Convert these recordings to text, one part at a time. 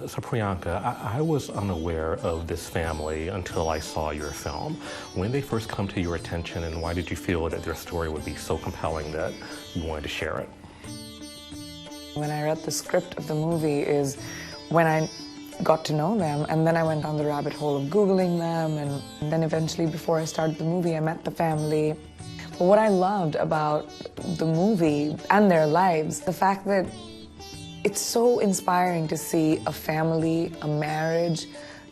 So Priyanka, I was unaware of this family until I saw your film. When they first come to your attention, and why did you feel that their story would be so compelling that you wanted to share it? When I read the script of the movie is when I got to know them, and then I went down the rabbit hole of Googling them, and then eventually before I started the movie I met the family. But what I loved about the movie and their lives, the fact that it's so inspiring to see a family, a marriage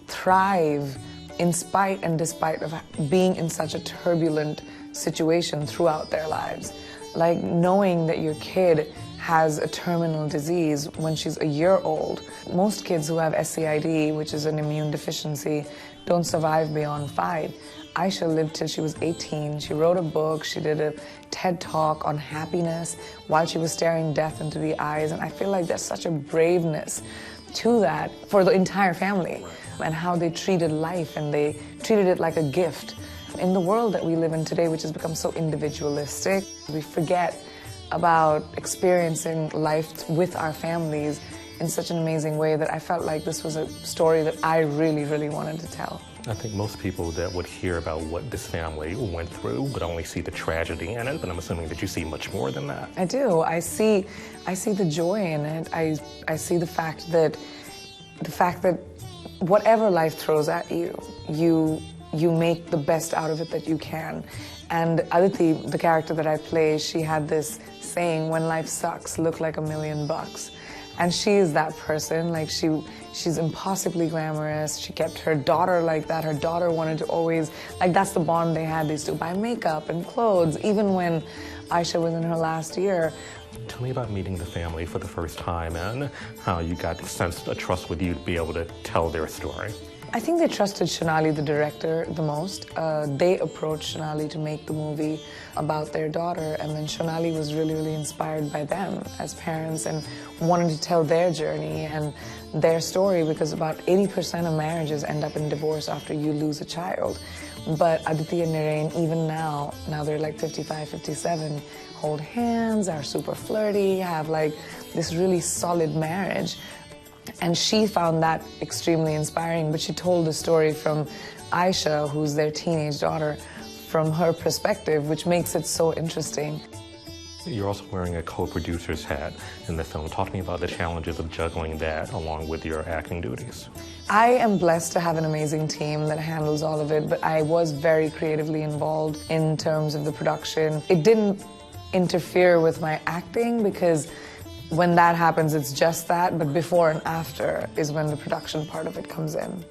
thrive in spite and despite of being in such a turbulent situation throughout their lives. Like knowing that your kid has a terminal disease when she's a year old. Most kids who have SCID, which is an immune deficiency, don't survive beyond 5. Aisha lived till she was 18. She wrote a book, she did a TED Talk on happiness while she was staring death into the eyes, and I feel like there's such a braveness to that for the entire family, and how they treated life, and they treated it like a gift. In the world that we live in today, which has become so individualistic, we forget about experiencing life with our families in such an amazing way that I felt like this was a story that I really, really wanted to tell. I think most people that would hear about what this family went through would only see the tragedy in it, but I'm assuming that you see much more than that. I do. I see the joy in it. I see the fact that whatever life throws at you, you make the best out of it that you can. And Aditi, the character that I play, she had this saying, "When life sucks, look like $1,000,000. And she is that person. Like she's impossibly glamorous. She kept her daughter like that. Her daughter wanted to always, like that's the bond they had. They used to buy makeup and clothes, even when Aisha was in her last year. Tell me about meeting the family for the first time and how you got to sense a trust with you to be able to tell their story. I think they trusted Shonali, the director, the most. They approached Shonali to make the movie about their daughter, and then Shonali was really, really inspired by them as parents and wanted to tell their journey and their story, because about 80% of marriages end up in divorce after you lose a child. But Aditi and Nirain, even now they're like 55, 57, hold hands, are super flirty, have like this really solid marriage. And she found that extremely inspiring, but she told the story from Aisha, who's their teenage daughter, from her perspective, which makes it so interesting. You're also wearing a co-producer's hat in the film. Talk to me about the challenges of juggling that along with your acting duties. I am blessed to have an amazing team that handles all of it, but I was very creatively involved in terms of the production. It didn't interfere with my acting because when that happens, it's just that, but before and after is when the production part of it comes in.